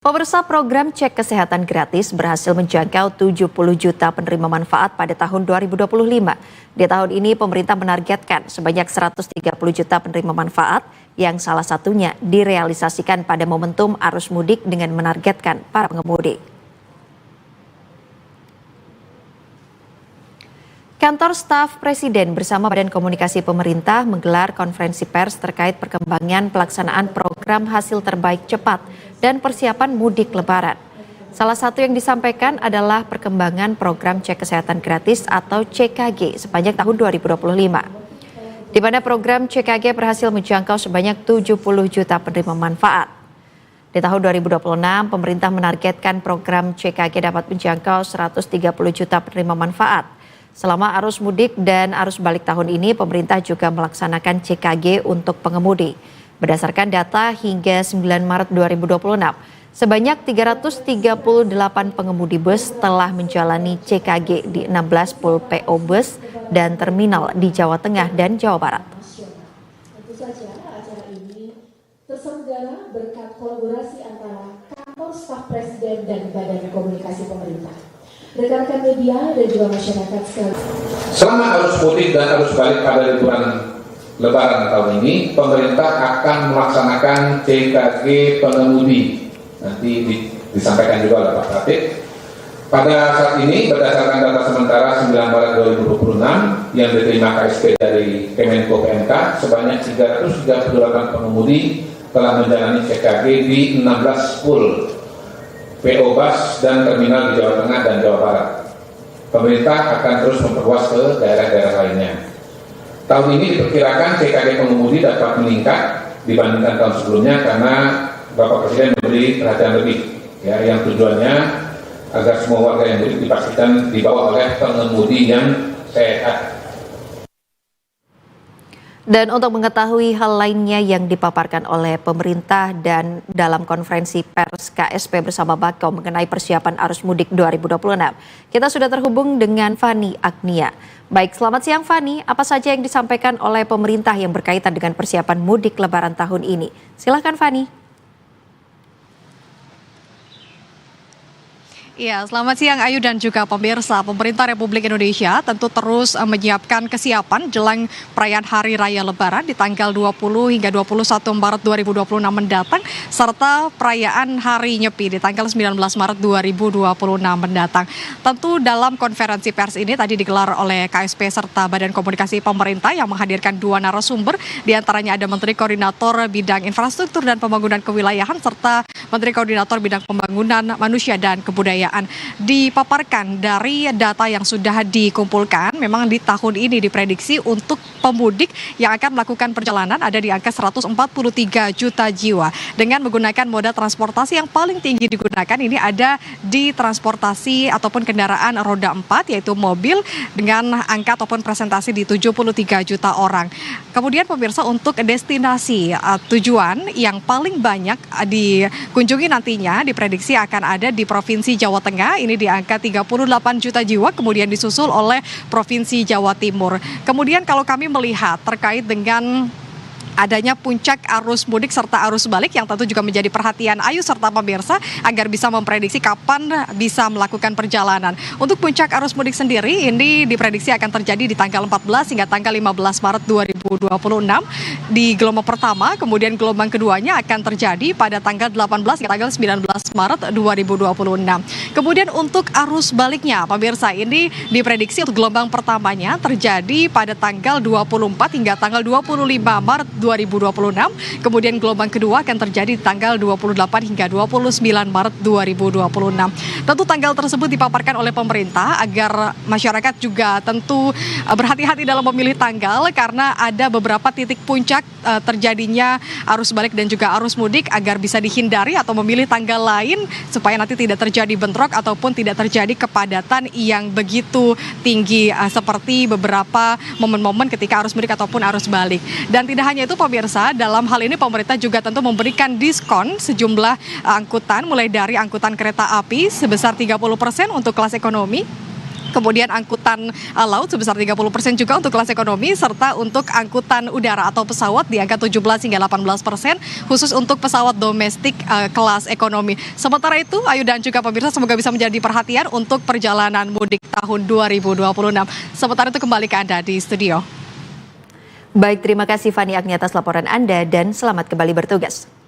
Pemirsa, program cek kesehatan gratis berhasil menjangkau 70 juta penerima manfaat pada tahun 2025. Di tahun ini pemerintah menargetkan sebanyak 130 juta penerima manfaat yang salah satunya direalisasikan pada momentum arus mudik dengan menargetkan para pengemudi. Kantor Staf Presiden bersama Badan Komunikasi Pemerintah menggelar konferensi pers terkait perkembangan pelaksanaan program hasil terbaik cepat dan persiapan mudik Lebaran. Salah satu yang disampaikan adalah perkembangan program cek kesehatan gratis atau CKG sepanjang tahun 2025. Di mana program CKG berhasil menjangkau sebanyak 70 juta penerima manfaat. Di tahun 2026, pemerintah menargetkan program CKG dapat menjangkau 130 juta penerima manfaat. Selama arus mudik dan arus balik tahun ini, pemerintah juga melaksanakan CKG untuk pengemudi. Berdasarkan data hingga 9 Maret 2026, sebanyak 338 pengemudi bus telah menjalani CKG di 16 pul PO bus dan terminal di Jawa Tengah dan Jawa Barat. Tentu saja acara ini terselenggara berkat kolaborasi antara Kantor Staf Presiden dan Badan Komunikasi Pemerintah. Rekan-rekan media dan juga masyarakat sekalian. Selama arus mudik dan arus balik pada liburan Lebaran tahun ini, pemerintah akan melaksanakan CKG pengemudi. Nanti disampaikan juga oleh Pak Katib. Pada saat ini, berdasarkan data sementara 9 Maret 2026 yang diterima KSP dari Kemenko PMK, sebanyak 338 pengemudi telah menjalani CKG di 16 pul PO Bus dan terminal di Jawa Tengah dan Jawa Barat. Pemerintah akan terus memperluas ke daerah-daerah lainnya. Tahun ini diperkirakan CKG pengemudi dapat meningkat dibandingkan tahun sebelumnya karena Bapak Presiden memberi perhatian lebih, ya, yang tujuannya agar semua warga yang mudik dipastikan dibawa oleh pengemudi yang sehat. Dan untuk mengetahui hal lainnya yang dipaparkan oleh pemerintah dan dalam konferensi pers KSP bersama Bako mengenai persiapan arus mudik 2026, kita sudah terhubung dengan Fani Agnia. Baik, selamat siang Fani. Apa saja yang disampaikan oleh pemerintah yang berkaitan dengan persiapan mudik Lebaran tahun ini? Silakan Fani. Ya, selamat siang Ayu dan juga pemirsa. Pemerintah Republik Indonesia tentu terus menyiapkan kesiapan jelang perayaan Hari Raya Lebaran di tanggal 20 hingga 21 Maret 2026 mendatang, serta perayaan Hari Nyepi di tanggal 19 Maret 2026 mendatang. Tentu dalam konferensi pers ini tadi digelar oleh KSP serta Badan Komunikasi Pemerintah yang menghadirkan dua narasumber, diantaranya ada Menteri Koordinator Bidang Infrastruktur dan Pembangunan Kewilayahan serta Menteri Koordinator Bidang Pembangunan Manusia dan Kebudayaan. Dipaparkan dari data yang sudah dikumpulkan, memang di tahun ini diprediksi untuk pemudik yang akan melakukan perjalanan ada di angka 143 juta jiwa. Dengan menggunakan moda transportasi yang paling tinggi digunakan ini ada di transportasi ataupun kendaraan roda 4 yaitu mobil dengan angka ataupun presentasi di 73 juta orang. Kemudian pemirsa, untuk destinasi tujuan yang paling banyak dikunjungi nantinya diprediksi akan ada di Provinsi Jawa Tengah, ini di angka 38 juta jiwa, kemudian disusul oleh Provinsi Jawa Timur. Kemudian kalau kami melihat terkait dengan adanya puncak arus mudik serta arus balik yang tentu juga menjadi perhatian Ayu serta pemirsa agar bisa memprediksi kapan bisa melakukan perjalanan. Untuk puncak arus mudik sendiri ini diprediksi akan terjadi di tanggal 14 hingga tanggal 15 Maret 2026 di gelombang pertama, kemudian gelombang keduanya akan terjadi pada tanggal 18 hingga tanggal 19 Maret 2026. Kemudian untuk arus baliknya pemirsa ini diprediksi untuk gelombang pertamanya terjadi pada tanggal 24 hingga tanggal 25 Maret 2026, kemudian gelombang kedua akan terjadi di tanggal 28 hingga 29 Maret 2026. Tentu tanggal tersebut dipaparkan oleh pemerintah agar masyarakat juga tentu berhati-hati dalam memilih tanggal karena ada beberapa titik puncak terjadinya arus balik dan juga arus mudik agar bisa dihindari atau memilih tanggal lain supaya nanti tidak terjadi bentrok ataupun tidak terjadi kepadatan yang begitu tinggi seperti beberapa momen-momen ketika arus mudik ataupun arus balik. Dan tidak hanya itu pemirsa, dalam hal ini pemerintah juga tentu memberikan diskon sejumlah angkutan mulai dari angkutan kereta api sebesar 30% untuk kelas ekonomi. kemudian angkutan laut sebesar 30% juga untuk kelas ekonomi, serta untuk angkutan udara atau pesawat di angka 17 hingga 18%, khusus untuk pesawat domestik kelas ekonomi. Sementara itu, Ayu dan juga pemirsa, semoga bisa menjadi perhatian untuk perjalanan mudik tahun 2026. Sementara itu kembali ke Anda di studio. Baik, terima kasih Fani Agni atas laporan Anda dan selamat kembali bertugas.